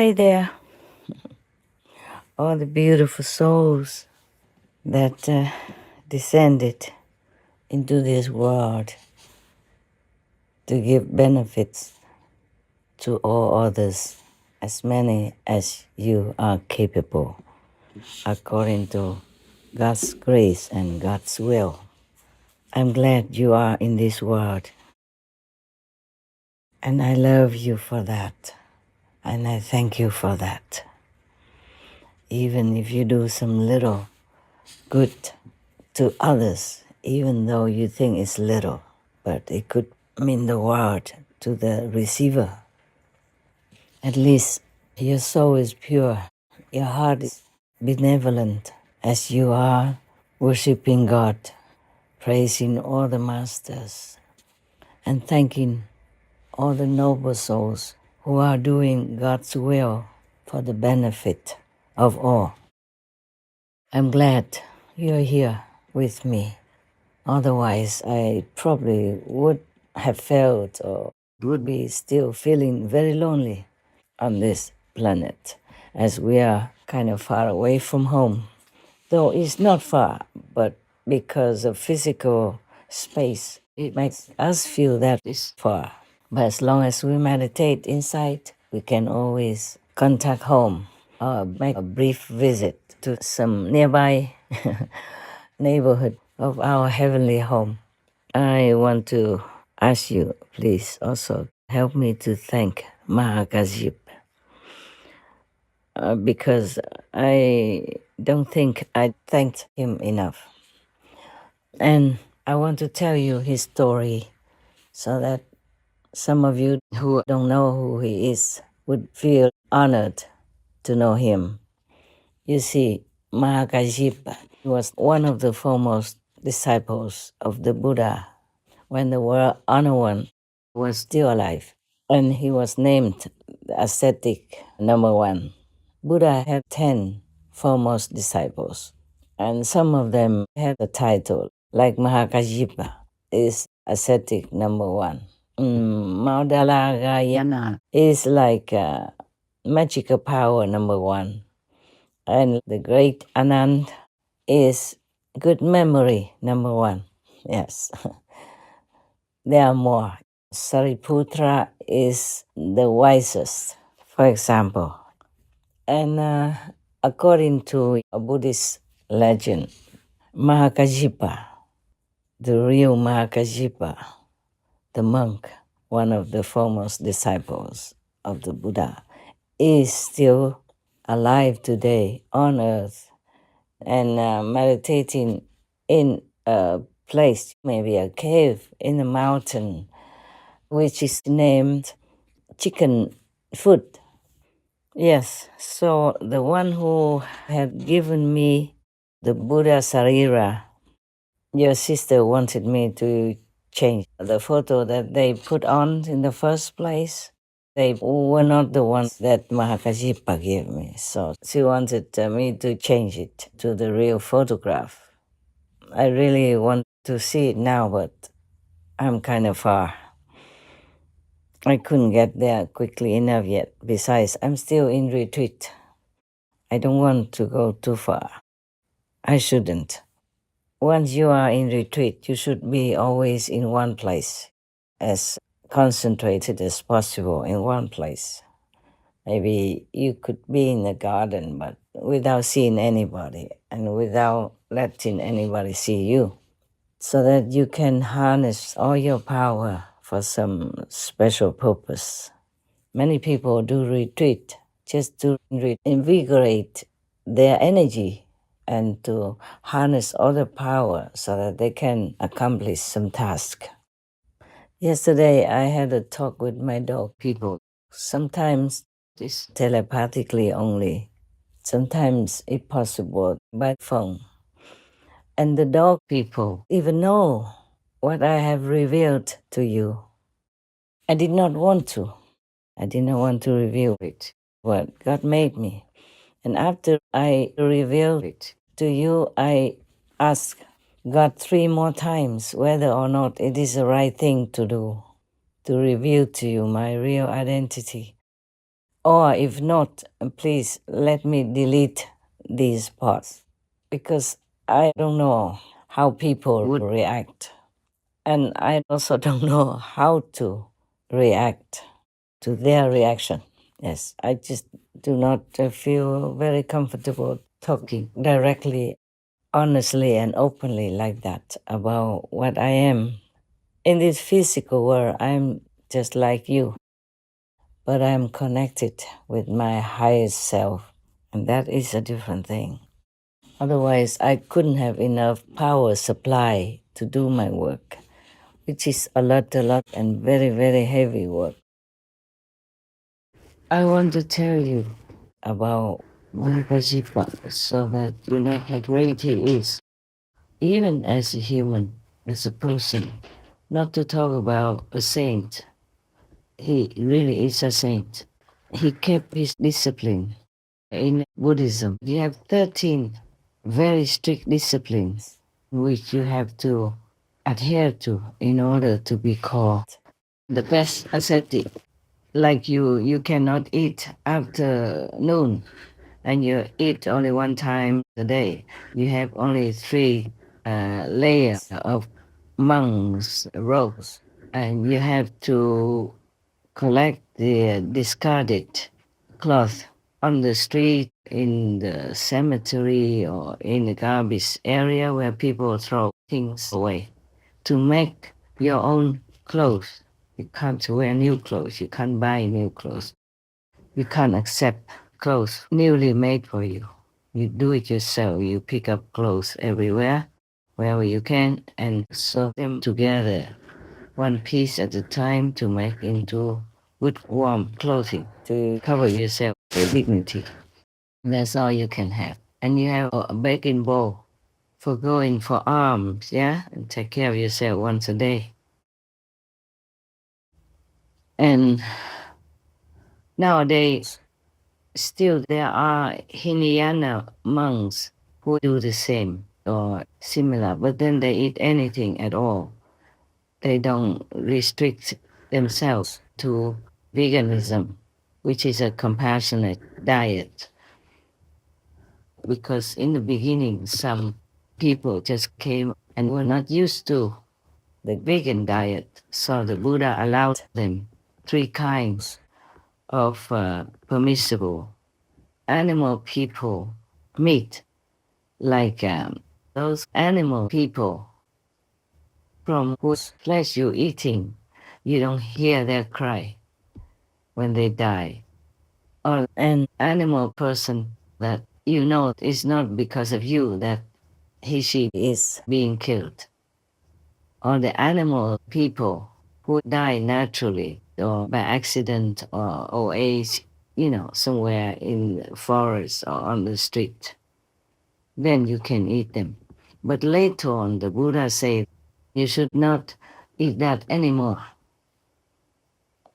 Hi there, all the beautiful souls that descended into this world to give benefits to all others, as many as you are capable, according to God's grace and God's will. I'm glad you are in this world, and I love you for that, and I thank you for that. Even if you do some little good to others, even though you think it's little, but it could mean the world to the receiver. At least your soul is pure, your heart is benevolent, as you are worshiping God, praising all the masters, and thanking all the noble souls who are doing God's will for the benefit of all. I'm glad you're here with me. Otherwise, I probably would have felt or would be still feeling very lonely on this planet, as we are kind of far away from home. Though it's not far, but because of physical space, it makes us feel that it's far. But as long as we meditate inside, we can always contact home or make a brief visit to some nearby neighborhood of our heavenly home. I want to ask you, please also help me to thank Maha가섭, because I don't think I thanked him enough. And I want to tell you his story so that some of you who don't know who he is would feel honored to know him. You see, Maha가섭 was one of the foremost disciples of the Buddha when the world honored one was still alive, and he was named the ascetic number one. Buddha had 10 foremost disciples, and some of them had the title, like Maha가섭 is ascetic number one. Maudalagayana is like magical power number one. And the great Anand is good memory number one. Yes. There are more. Sariputra is the wisest, for example. And according to a Buddhist legend, Maha가섭, the real Maha가섭, the monk, one of the foremost disciples of the Buddha, is still alive today on earth and meditating in a place, maybe a cave in a mountain, which is named Chicken Foot. Yes, so the one who had given me the Buddha Sarira, your sister wanted me to change the photo that they put on in the first place. They were not the ones that Maha가섭 gave me, so she wanted me to change it to the real photograph. I really want to see it now, but I'm kind of far. I couldn't get there quickly enough yet. Besides, I'm still in retreat. I don't want to go too far. I shouldn't. Once you are in retreat, you should be always in one place, as concentrated as possible in one place. Maybe you could be in the garden, but without seeing anybody and without letting anybody see you, so that you can harness all your power for some special purpose. Many people do retreat just to invigorate their energy and to harness all the power so that they can accomplish some task. Yesterday, I had a talk with my dog people. Sometimes it's telepathically only. Sometimes, if possible, by phone. And the dog people even know what I have revealed to you. I did not want to. I did not want to reveal it, what God made me. And after I revealed it to you, I asked God 3 more times whether or not it is the right thing to do, to reveal to you my real identity. Or if not, please let me delete these parts, because I don't know how people would react. And I also don't know how to react to their reaction. Yes, I just do not feel very comfortable talking directly, honestly, and openly like that about what I am. In this physical world, I'm just like you, but I'm connected with my highest self, and that is a different thing. Otherwise, I couldn't have enough power supply to do my work, which is a lot, and very, very heavy work. I want to tell you about Maha가섭 so that you know how great he is, even as a human, as a person. Not to talk about a saint. He really is a saint. He kept his discipline. In Buddhism, you have 13 very strict disciplines which you have to adhere to in order to be called the best ascetic. Like you cannot eat after noon, and you eat only one time a day. You have only 3 layers of monks' robes, and you have to collect the discarded cloth on the street, in the cemetery, or in the garbage area where people throw things away, to make your own clothes. You can't wear new clothes. You can't buy new clothes. You can't accept clothes newly made for you. You do it yourself. You pick up clothes everywhere, wherever you can, and sew them together, one piece at a time, to make into good warm clothing to cover yourself with dignity. That's all you can have. And you have a baking bowl for going for alms, yeah? And take care of yourself once a day. And nowadays, still there are Hinayana monks who do the same or similar, but then they eat anything at all. They don't restrict themselves to veganism, which is a compassionate diet. Because in the beginning, some people just came and were not used to the vegan diet, so the Buddha allowed them 3 kinds of permissible animal people meat, like those animal people from whose flesh you're eating, you don't hear their cry when they die. Or an animal person that you know is not because of you that she is being killed. Or the animal people who die naturally or by accident or old age, somewhere in the forest or on the street. Then you can eat them. But later on, the Buddha said, you should not eat that anymore.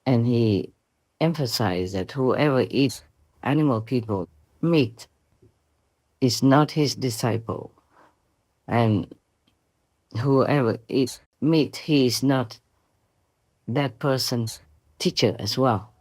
And he emphasized that whoever eats animal people meat is not his disciple. And whoever eats meat, he is not that person's teacher as well.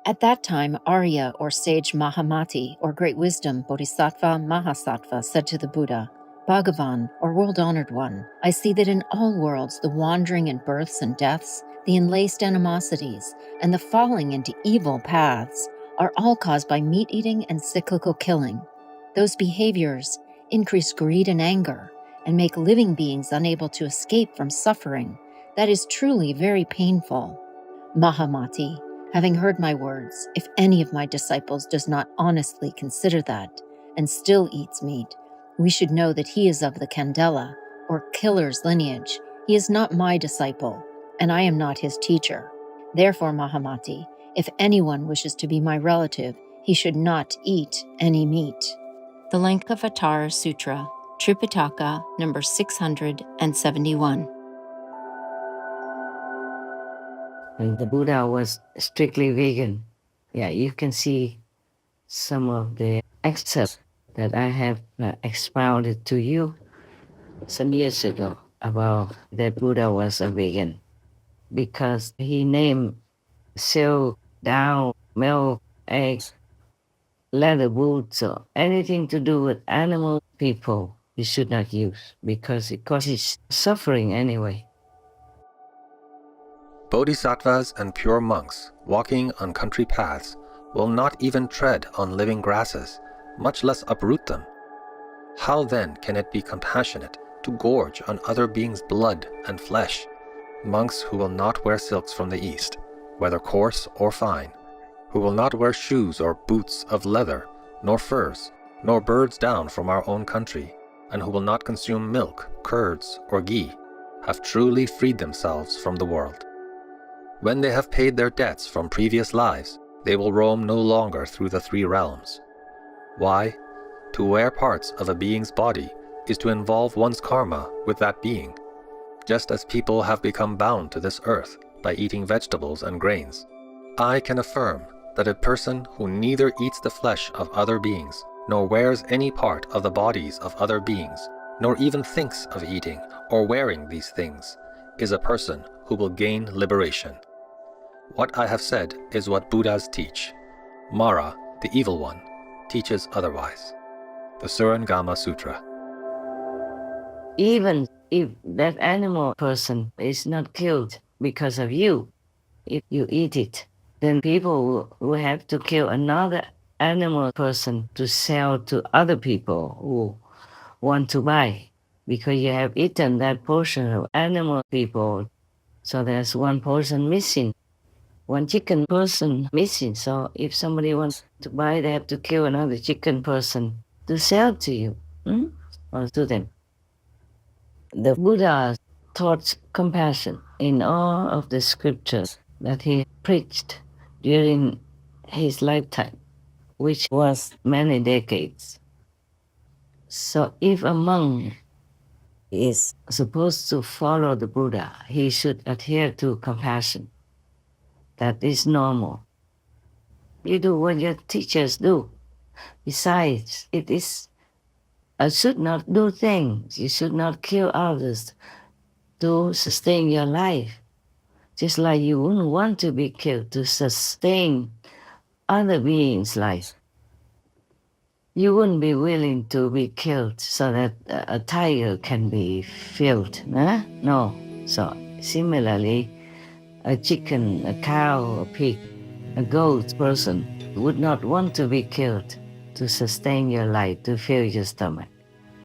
At that time, Arya, or sage Mahamati, or great wisdom Bodhisattva Mahasattva, said to the Buddha, Bhagavan, or world-honored one, I see that in all worlds the wandering in births and deaths, the enlaced animosities, and the falling into evil paths are all caused by meat-eating and cyclical killing. Those behaviors increase greed and anger, and make living beings unable to escape from suffering. That is truly very painful. Mahamati, having heard my words, if any of my disciples does not honestly consider that, and still eats meat, we should know that he is of the Candela, or killer's lineage. He is not my disciple, and I am not his teacher. Therefore, Mahamati, if anyone wishes to be my relative, he should not eat any meat. The Lankavatara Sutra, Tripitaka, number 671. And the Buddha was strictly vegan. Yeah, you can see some of the excerpts that I have expounded to you some years ago about that Buddha was a vegan, because he named Silk, Tao, milk, eggs, leather boots, or anything to do with animal people, you should not use because it causes suffering anyway. Bodhisattvas and pure monks walking on country paths will not even tread on living grasses, much less uproot them. How then can it be compassionate to gorge on other beings' blood and flesh? Monks who will not wear silks from the East, whether coarse or fine, who will not wear shoes or boots of leather, nor furs, nor birds down from our own country, and who will not consume milk, curds, or ghee, have truly freed themselves from the world. When they have paid their debts from previous lives, they will roam no longer through the three realms. Why? To wear parts of a being's body is to involve one's karma with that being, just as people have become bound to this earth by eating vegetables and grains. I can affirm that a person who neither eats the flesh of other beings, nor wears any part of the bodies of other beings, nor even thinks of eating or wearing these things, is a person who will gain liberation. What I have said is what Buddhas teach. Mara, the evil one, teaches otherwise. The Surangama Sutra. Even if that animal person is not killed because of you, if you eat it, then people will have to kill another animal person to sell to other people who want to buy, because you have eaten that portion of animal people. So there's one person missing, one chicken person missing. So if somebody wants to buy, they have to kill another chicken person to sell to you, or to them. The Buddha taught compassion in all of the scriptures that he preached during his lifetime, which was many decades. So if a monk is supposed to follow the Buddha, he should adhere to compassion. That is normal. You do what your teachers do. Besides, it is should not do things. You should not kill others to sustain your life. Just like you wouldn't want to be killed to sustain other beings' life. You wouldn't be willing to be killed so that a tiger can be filled, huh? No. So similarly, a chicken, a cow, a pig, a goat person would not want to be killed to sustain your life, to fill your stomach.